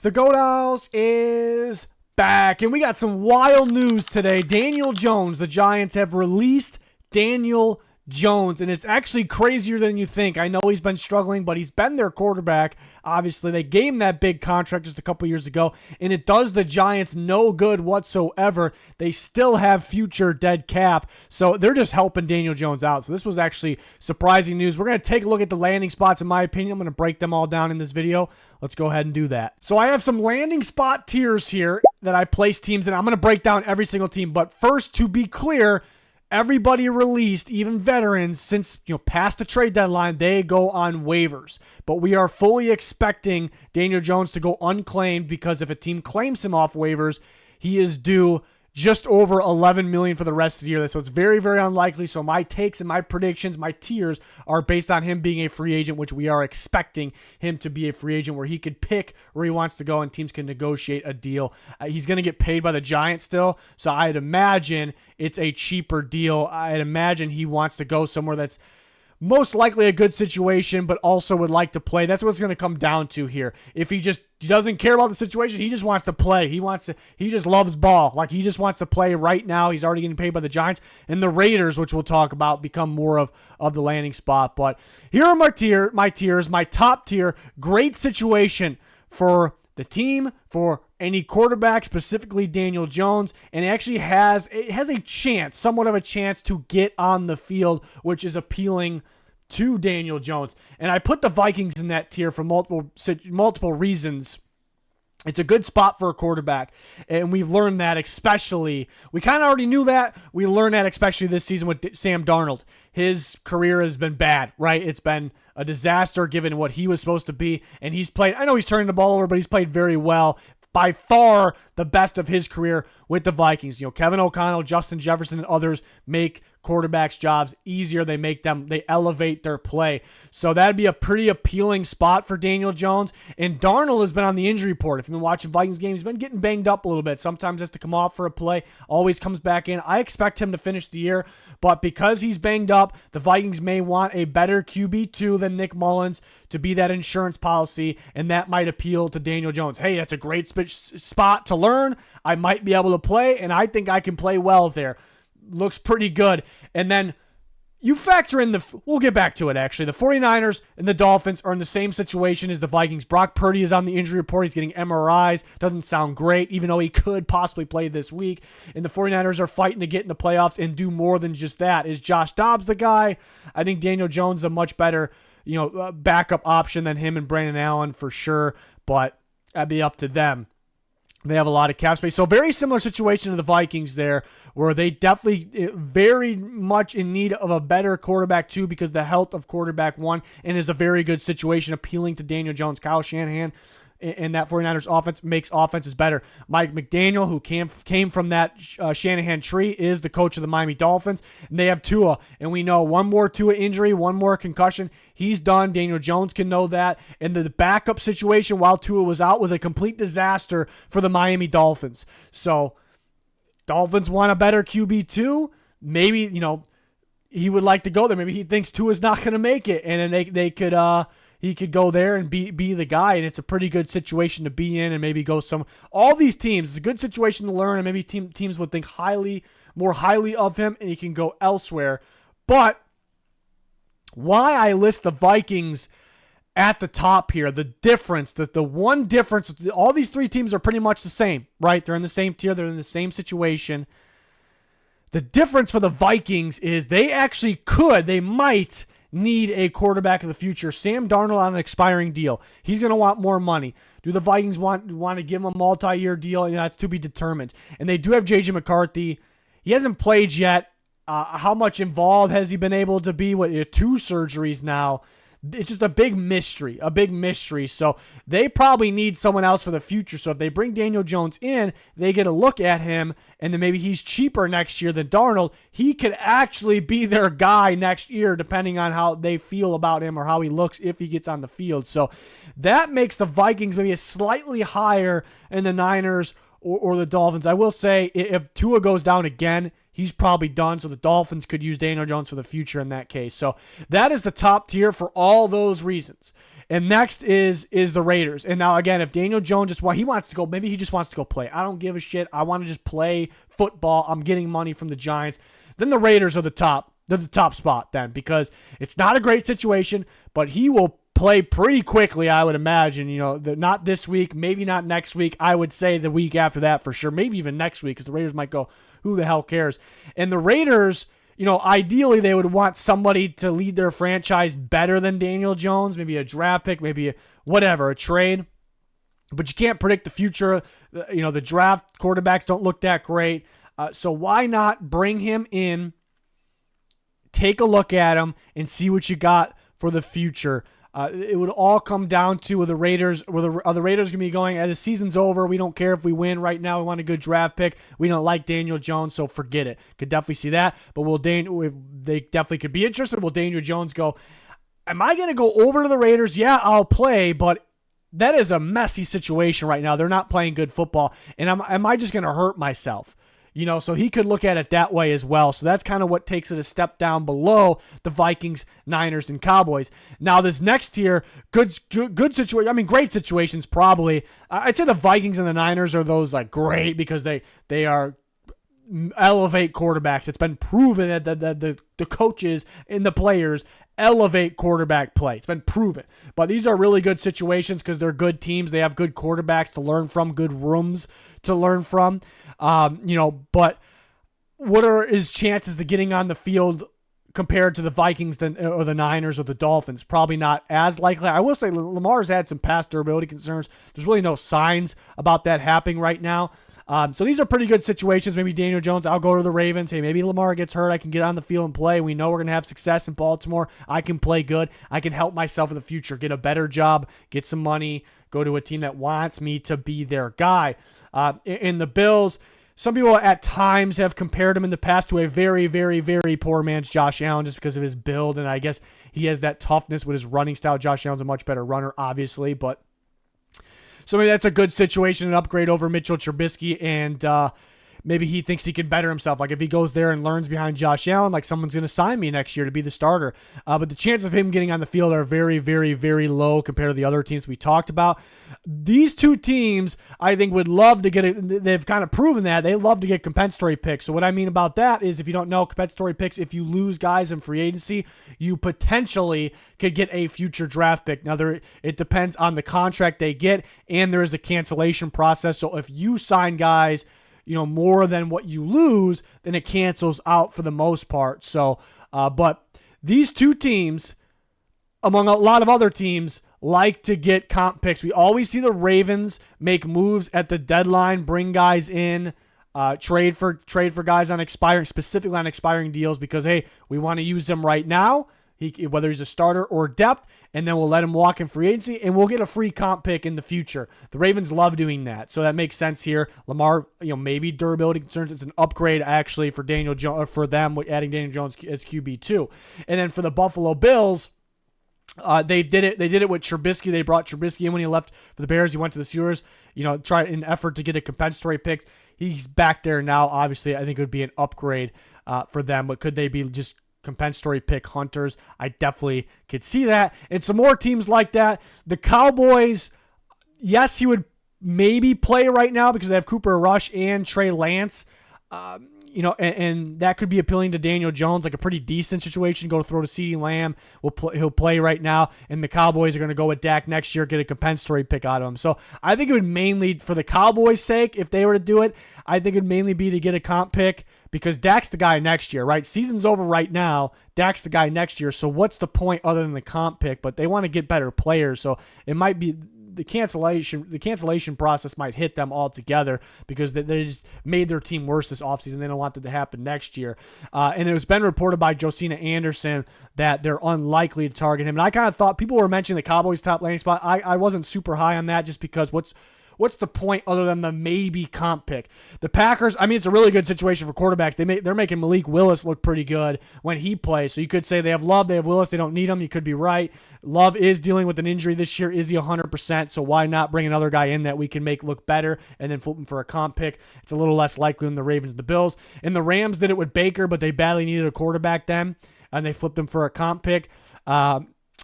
The Goat House is back, and we got some wild news today. Daniel Jones, the Giants have released Daniel Jones, and it's actually crazier than you think. I know he's been struggling, but he's been their quarterback. Obviously, they gave him that big contract just a couple years ago, and it does the Giants no good whatsoever. They still have future dead cap, so they're just helping Daniel Jones out. So this was actually surprising news. We're going to take a look at the landing spots, in my opinion. I'm going to break them all down in this video. Let's go ahead and do that. So I have some landing spot tiers here that I place teams in. I'm going to break down every single team, but first, to be clear, everybody released, even veterans, since past the trade deadline, they go on waivers. But we are fully expecting Daniel Jones to go unclaimed, because if a team claims him off waivers, he is due just over $11 million for the rest of the year. So it's very, very unlikely. So my takes and my predictions, my tiers, are based on him being a free agent, which we are expecting him to be a free agent, where he could pick where he wants to go and teams can negotiate a deal. He's going to get paid by the Giants still, so I'd imagine it's a cheaper deal. I'd imagine he wants to go somewhere that's most likely a good situation, but also would like to play. That's what it's going to come down to here. If he doesn't care about the situation, he just wants to play. He just loves ball. Like, he just wants to play right now. He's already getting paid by the Giants, and the Raiders, which we'll talk about, become more of the landing spot. But here are my tiers. My top tier, great situation for the team, for any quarterback, specifically Daniel Jones, and it actually has a chance, somewhat of a chance, to get on the field, which is appealing to Daniel Jones. And I put the Vikings in that tier for multiple reasons. It's a good spot for a quarterback, and we've learned that especially. We kind of already knew that. We learned that especially this season with Sam Darnold. His career has been bad, right? It's been a disaster given what he was supposed to be, and he's played, I know he's turning the ball over, but he's played very well. By far the best of his career with the Vikings. Kevin O'Connell, Justin Jefferson, and others make quarterbacks' jobs easier. They elevate their play. So that'd be a pretty appealing spot for Daniel Jones. And Darnold has been on the injury report. If you've been watching Vikings games, he's been getting banged up a little bit. Sometimes has to come off for a play, always comes back in. I expect him to finish the year, but because he's banged up, the Vikings may want a better QB2 than Nick Mullins to be that insurance policy, and that might appeal to Daniel Jones. Hey, that's a great spot to learn. I might be able to play, and I think I can play well there. Looks pretty good. And then you factor in we'll get back to it actually. The 49ers and the Dolphins are in the same situation as the Vikings. Brock Purdy is on the injury report. He's getting MRIs. Doesn't sound great, even though he could possibly play this week. And the 49ers are fighting to get in the playoffs and do more than just that. Is Josh Dobbs the guy? I think Daniel Jones is a much better backup option than him and Brandon Allen for sure, but that'd be up to them. They have a lot of cap space. So very similar situation to the Vikings there, where they definitely very much in need of a better quarterback too, because the health of quarterback one, and is a very good situation appealing to Daniel Jones. Kyle Shanahan and that 49ers offense makes offenses better. Mike McDaniel, who came from that Shanahan tree, is the coach of the Miami Dolphins. And they have Tua, and we know one more Tua injury, one more concussion, he's done. Daniel Jones can know that. And the backup situation while Tua was out was a complete disaster for the Miami Dolphins. So Dolphins want a better QB2. Maybe, he would like to go there. Maybe he thinks Tua's not going to make it, and then they could he could go there and be the guy, and it's a pretty good situation to be in, and maybe go all these teams, it's a good situation to learn, and maybe teams would think more highly of him, and he can go elsewhere. But why I list the Vikings at the top here, the difference, the one difference, all these three teams are pretty much the same, right? They're in the same tier, they're in the same situation. The difference for the Vikings is they might need a quarterback of the future. Sam Darnold on an expiring deal. He's going to want more money. Do the Vikings want to give him a multi-year deal? That's to be determined. And they do have J.J. McCarthy. He hasn't played yet. How much involved has he been able to be? 2 surgeries now. It's just a big mystery. So they probably need someone else for the future. So if they bring Daniel Jones in, they get a look at him, and then maybe he's cheaper next year than Darnold. He could actually be their guy next year, depending on how they feel about him or how he looks if he gets on the field. So that makes the Vikings maybe a slightly higher than the Niners or the Dolphins. I will say, if Tua goes down again, he's probably done, so the Dolphins could use Daniel Jones for the future in that case. So that is the top tier for all those reasons. And next is the Raiders. And now again, if Daniel Jones he wants to go, maybe he just wants to go play. I don't give a shit. I want to just play football. I'm getting money from the Giants. Then the Raiders are the top. They're the top spot then, because it's not a great situation, but he will play pretty quickly, I would imagine. Not this week, maybe not next week. I would say the week after that for sure, maybe even next week, because the Raiders might go, who the hell cares? And the Raiders, ideally they would want somebody to lead their franchise better than Daniel Jones, maybe a draft pick, maybe a trade. But you can't predict the future. The draft quarterbacks don't look that great. So why not bring him in, take a look at him, and see what you got for the future? It would all come down to are the Raiders going to be going, the season's over, we don't care if we win right now, we want a good draft pick, we don't like Daniel Jones, so forget it. Could definitely see that. But they definitely could be interested. Will Daniel Jones go, am I going to go over to the Raiders? Yeah, I'll play, but that is a messy situation right now. They're not playing good football, and am I just going to hurt myself? So he could look at it that way as well. So that's kind of what takes it a step down below the Vikings, Niners, and Cowboys. Now this next tier, good situation. I mean, great situations probably. I'd say the Vikings and the Niners are those like great because they are elevate quarterbacks. It's been proven that the coaches and the players elevate quarterback play. It's been proven. But these are really good situations because they're good teams. They have good quarterbacks to learn from, good rooms to learn from. But what are his chances of getting on the field compared to the Vikings or the Niners or the Dolphins? Probably not as likely. I will say Lamar's had some pass durability concerns. There's really no signs about that happening right now. So these are pretty good situations. Maybe Daniel Jones, I'll go to the Ravens. Hey, maybe Lamar gets hurt. I can get on the field and play. We know we're going to have success in Baltimore. I can play good. I can help myself in the future, get a better job, get some money, go to a team that wants me to be their guy. In the Bills, some people at times have compared him in the past to a very, very, very poor man's Josh Allen just because of his build, and I guess he has that toughness with his running style. Josh Allen's a much better runner, obviously, but so maybe that's a good situation, an upgrade over Mitchell Trubisky, and maybe he thinks he can better himself. Like if he goes there and learns behind Josh Allen, like someone's going to sign me next year to be the starter. But the chances of him getting on the field are very, very, very low compared to the other teams we talked about. These two teams, I think, would love to get it. They've kind of proven that. They love to get compensatory picks. So what I mean about that is, if you don't know, compensatory picks, if you lose guys in free agency, you potentially could get a future draft pick. Now, it depends on the contract they get, and there is a cancellation process. So if you sign guys more than what you lose, then it cancels out for the most part. So, but these two teams, among a lot of other teams, like to get comp picks. We always see the Ravens make moves at the deadline, bring guys in, trade for guys on specifically on expiring deals because, hey, we want to use them right now, whether he's a starter or depth, and then we'll let him walk in free agency, and we'll get a free comp pick in the future. The Ravens love doing that, so that makes sense here. Lamar, maybe durability concerns. It's an upgrade actually for Daniel Jones, for them, adding Daniel Jones as QB2. And then for the Buffalo Bills, they did it with Trubisky. They brought Trubisky in when he left for the Bears. He went to the Steelers, tried in an effort to get a compensatory pick. He's back there now. Obviously, I think it would be an upgrade for them, but could they be just compensatory pick hunters? I definitely could see that. And some more teams like that. The Cowboys, yes, he would maybe play right now because they have Cooper Rush and Trey Lance. And that could be appealing to Daniel Jones, like a pretty decent situation. Go to throw to CeeDee Lamb. He'll play right now, and the Cowboys are going to go with Dak next year, get a compensatory pick out of him. So I think it would mainly, for the Cowboys' sake, if they were to do it, I think it would mainly be to get a comp pick because Dak's the guy next year, right? Season's over right now. Dak's the guy next year. So what's the point other than the comp pick? But they want to get better players, so it might be the cancellation process might hit them all together because they just made their team worse this offseason. They don't want that to happen next year. And it was been reported by Josina Anderson that they're unlikely to target him. And I kind of thought people were mentioning the Cowboys' top landing spot. I wasn't super high on that just because what's the point other than the maybe comp pick? The Packers, I mean, it's a really good situation for quarterbacks. They're making Malik Willis look pretty good when he plays. So you could say they have Love, they have Willis, they don't need him. You could be right. Love is dealing with an injury this year. Is he 100%? So why not bring another guy in that we can make look better and then flip him for a comp pick? It's a little less likely than the Ravens and the Bills. And the Rams did it with Baker, but they badly needed a quarterback then, and they flipped him for a comp pick.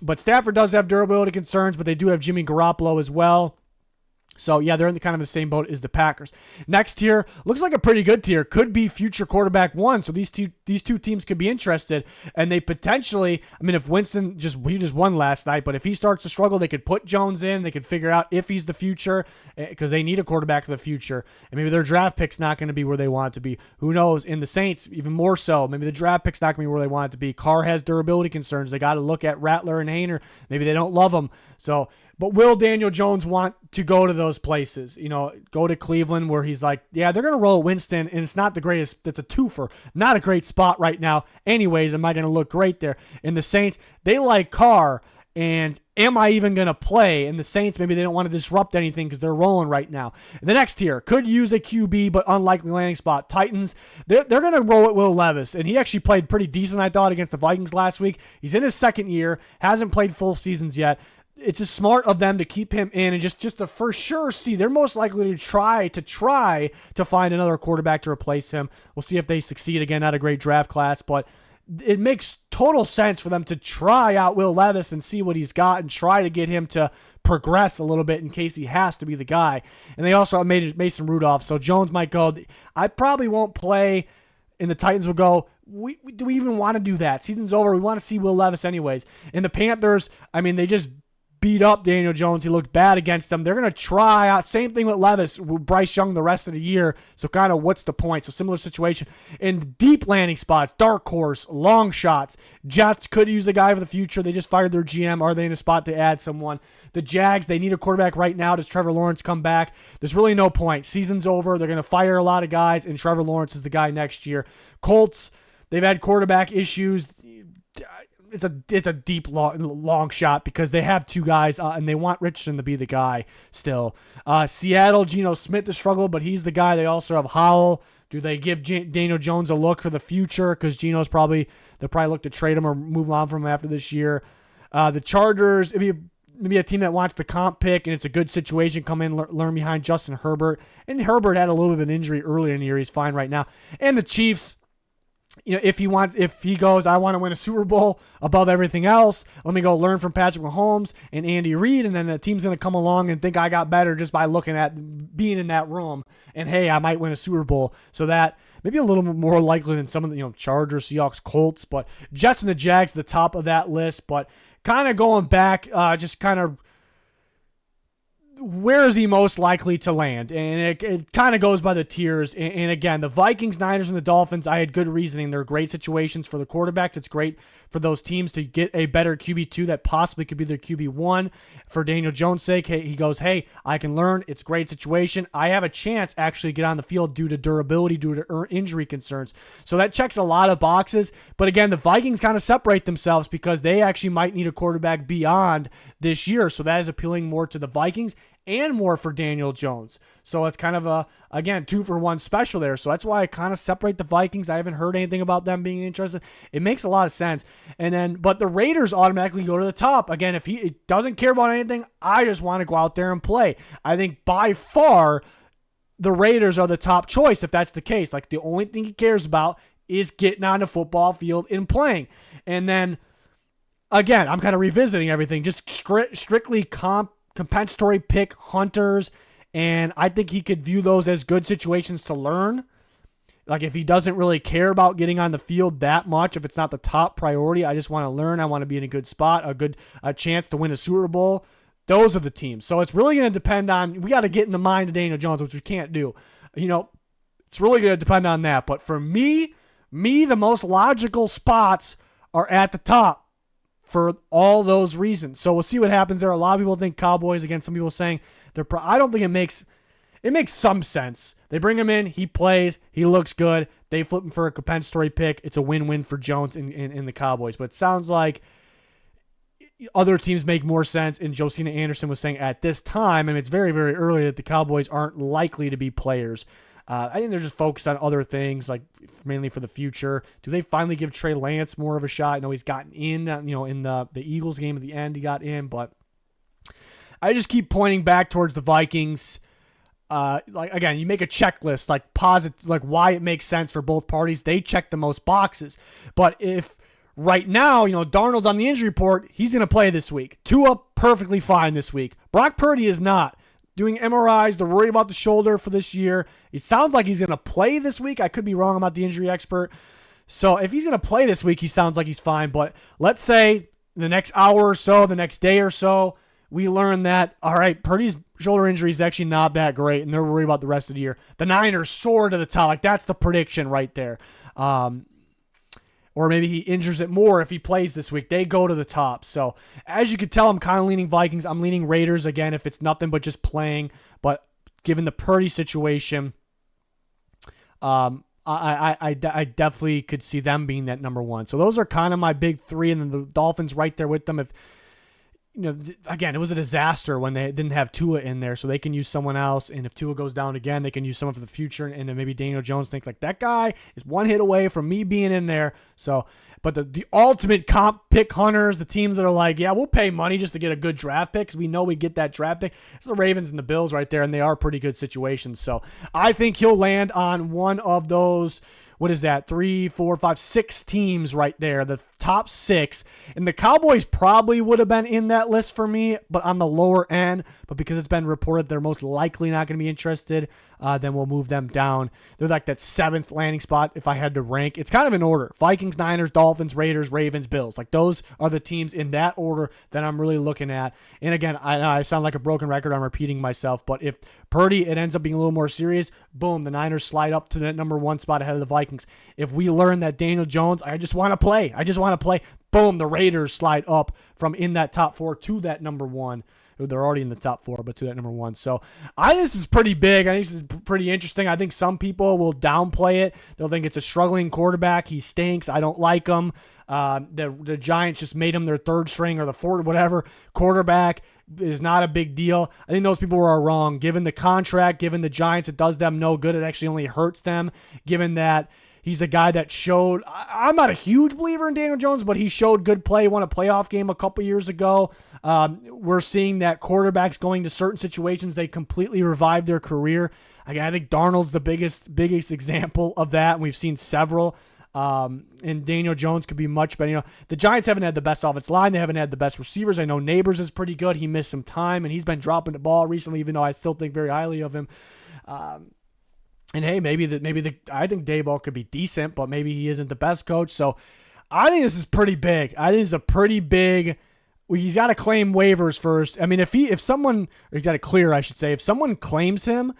But Stafford does have durability concerns, but they do have Jimmy Garoppolo as well. So, yeah, they're in the kind of the same boat as the Packers. Next tier looks like a pretty good tier. Could be future quarterback one. So these two teams could be interested. And they potentially, I mean, if Winston he just won last night, but if he starts to struggle, they could put Jones in. They could figure out if he's the future because they need a quarterback for the future. And maybe their draft pick's not going to be where they want it to be. Who knows? In the Saints, even more so. Maybe the draft pick's not going to be where they want it to be. Carr has durability concerns. They got to look at Rattler and Haener. Maybe they don't love him. So, but will Daniel Jones want to go to those places? You know, go to Cleveland where he's like, yeah, they're going to roll Winston, and it's not the greatest. It's a twofer. Not a great spot right now. Anyways, am I going to look great there? In the Saints, they like Carr, and am I even going to play? In the Saints, maybe they don't want to disrupt anything because they're rolling right now. The next tier could use a QB, but unlikely landing spot. Titans, they're going to roll at Will Levis, and he actually played pretty decent, I thought, against the Vikings last week. He's in his second year, hasn't played full seasons yet. It's just smart of them to keep him in and just to for sure see. They're most likely to try to find another quarterback to replace him. We'll see if they succeed. Again, not a great draft class, but it makes total sense for them to try out Will Levis and see what he's got and try to get him to progress a little bit in case he has to be the guy. And they also made Mason Rudolph, so Jones might go, I probably won't play, and the Titans will go, do we even want to do that? Season's over. We want to see Will Levis anyways. And the Panthers, I mean, they just beat up Daniel Jones. He looked bad against them. They're going to try out. Same thing with Levis, with Bryce Young the rest of the year. So kind of what's the point? So similar situation. In deep landing spots, dark horse, long shots. Jets could use a guy for the future. They just fired their GM. Are they in a spot to add someone? The Jags, they need a quarterback right now. Does Trevor Lawrence come back? There's really no point. Season's over. They're going to fire a lot of guys, and Trevor Lawrence is the guy next year. Colts, they've had quarterback issues. It's a deep, long shot because they have two guys, and they want Richardson to be the guy still. Seattle, Geno Smith has struggled, but he's the guy. They also have Howell. Do they give Daniel Jones a look for the future? Because they'll probably look to trade him or move on from him after this year. The Chargers, maybe a team that wants the comp pick, and it's a good situation. Come in, learn behind Justin Herbert. And Herbert had a little bit of an injury earlier in the year. He's fine right now. And the Chiefs, you know, if he goes, I want to win a Super Bowl above everything else. Let me go learn from Patrick Mahomes and Andy Reid, and then the team's going to come along and think I got better just by looking at being in that room. And hey, I might win a Super Bowl. So that maybe a little more likely than some of the Chargers, Seahawks, Colts, but Jets and the Jags at the top of that list. But kind of going back, just kind of where is he most likely to land? And it kind of goes by the tiers. And again, the Vikings, Niners, and the Dolphins, I had good reasoning. They're great situations for the quarterbacks. It's great for those teams to get a better QB2 that possibly could be their QB1. For Daniel Jones' sake, he goes, hey, I can learn. It's a great situation. I have a chance actually to get on the field due to durability, due to injury concerns. So that checks a lot of boxes. But again, the Vikings kind of separate themselves because they actually might need a quarterback beyond this year. So that is appealing more to the Vikings and more for Daniel Jones. So it's kind of a, again, 2-for-1 special there. So that's why I kind of separate the Vikings. I haven't heard anything about them being interested. It makes a lot of sense. And then, but the Raiders automatically go to the top. Again, if he doesn't care about anything, I just want to go out there and play. I think by far the Raiders are the top choice if that's the case. Like the only thing he cares about is getting on the football field and playing. And then, again, I'm kind of revisiting everything. Just strictly compensatory pick hunters, and I think he could view those as good situations to learn. Like if he doesn't really care about getting on the field that much, if it's not the top priority, I just want to learn, I want to be in a good spot, a chance to win a Super Bowl. Those are the teams. So it's really going to depend on, we got to get in the mind of Daniel Jones, which we can't do. It's really going to depend on that. But for me, the most logical spots are at the top for all those reasons. So we'll see what happens there. A lot of people think Cowboys. Again, some people saying I don't think it makes some sense. They bring him in, he plays, he looks good. They flip him for a compensatory pick. It's a win-win for Jones in the Cowboys. But it sounds like other teams make more sense. And Josina Anderson was saying at this time, and it's very, very early, that the Cowboys aren't likely to be players. I think they're just focused on other things, like mainly for the future. Do they finally give Trey Lance more of a shot? I know he's gotten in, in the Eagles game at the end, he got in, but I just keep pointing back towards the Vikings. Again, you make a checklist, like why it makes sense for both parties. They check the most boxes. But if right now, Darnold's on the injury report. He's going to play this week. Tua, perfectly fine this week. Brock Purdy is not. Doing MRIs, they're worried about the shoulder for this year. It sounds like he's going to play this week. I could be wrong. I'm not the injury expert. So if he's going to play this week, he sounds like he's fine. But let's say the next hour or so, the next day or so, we learn that, all right, Purdy's shoulder injury is actually not that great, and they're worried about the rest of the year. The Niners soar to the top. Like, that's the prediction right there. Or maybe he injures it more if he plays this week. They go to the top. So as you can tell, I'm kind of leaning Vikings. I'm leaning Raiders again if it's nothing but just playing. But given the Purdy situation, I definitely could see them being that number one. So those are kind of my big three, and then the Dolphins right there with them. If again, it was a disaster when they didn't have Tua in there, so they can use someone else. And if Tua goes down again, they can use someone for the future. And then maybe Daniel Jones think like, that guy is one hit away from me being in there. So, but the ultimate comp pick hunters, the teams that are like, yeah, we'll pay money just to get a good draft pick because we know we get that draft pick. It's the Ravens and the Bills right there, and they are pretty good situations. So I think he'll land on one of those. What is that? 3, 4, 5, 6 teams right there. The top 6. And the Cowboys probably would have been in that list for me, but on the lower end. But because it's been reported they're most likely not going to be interested, then we'll move them down. They're like that 7th landing spot if I had to rank. It's kind of in order. Vikings, Niners, Dolphins, Raiders, Ravens, Bills. Like those are the teams in that order that I'm really looking at. And again, I sound like a broken record. I'm repeating myself. But if Purdy, it ends up being a little more serious, boom, the Niners slide up to that number 1 spot ahead of the Vikings. If we learn that Daniel Jones, I just want to play. Boom, the Raiders slide up from in that top 4 to that number 1. They're already in the top 4, but to that number 1. So I think this is pretty big. I think this is pretty interesting. I think some people will downplay it. They'll think it's a struggling quarterback. He stinks. I don't like him. The Giants just made him their 3rd string or the 4th, whatever, quarterback. Is not a big deal. I think those people are wrong. Given the contract, given the Giants, it does them no good. It actually only hurts them, given that he's a guy that showed, I'm not a huge believer in Daniel Jones, but he showed good play, won a playoff game a couple years ago. We're seeing that quarterbacks going to certain situations, they completely revive their career. Again, I think Darnold's the biggest example of that, and we've seen several. And Daniel Jones could be much better. The Giants haven't had the best offensive line. They haven't had the best receivers. I know Neighbors is pretty good. He missed some time, and he's been dropping the ball recently, even though I still think very highly of him. And hey, I think Daboll could be decent, but maybe he isn't the best coach. So I think this is pretty big. I think it's a pretty big. Well, he's got to claim waivers first. I mean, he's got to clear, I should say. If someone claims him,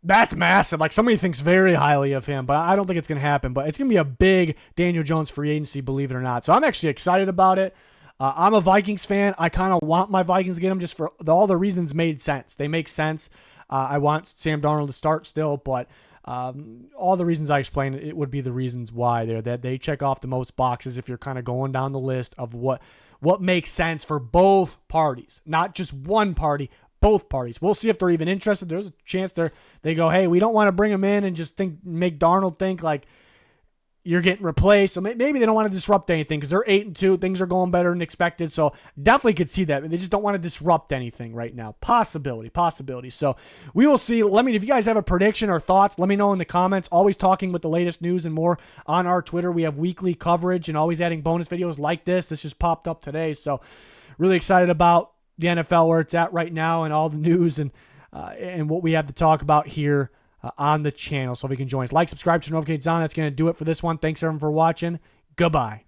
that's massive. Like, somebody thinks very highly of him, but I don't think it's going to happen. But it's going to be a big Daniel Jones free agency, believe it or not. So I'm actually excited about it. I'm a Vikings fan. I kind of want my Vikings to get him just for all the reasons made sense. They make sense. I want Sam Darnold to start still, but all the reasons I explained, it would be the reasons why that they check off the most boxes if you're kind of going down the list of what makes sense for both parties, not just one party, both parties. We'll see if they're even interested. There's a chance they go, hey, we don't want to bring him in and just make Darnold think like you're getting replaced. So maybe they don't want to disrupt anything because they're 8-2. Things are going better than expected. So definitely could see that. They just don't want to disrupt anything right now. Possibility. So we will see. If you guys have a prediction or thoughts, let me know in the comments. Always talking with the latest news and more on our Twitter. We have weekly coverage and always adding bonus videos like this. This just popped up today. So really excited about the NFL, where it's at right now, and all the news and what we have to talk about here on the channel. So if you can join us, like, subscribe, turn notifications on. That's going to do it for this one. Thanks everyone for watching. Goodbye.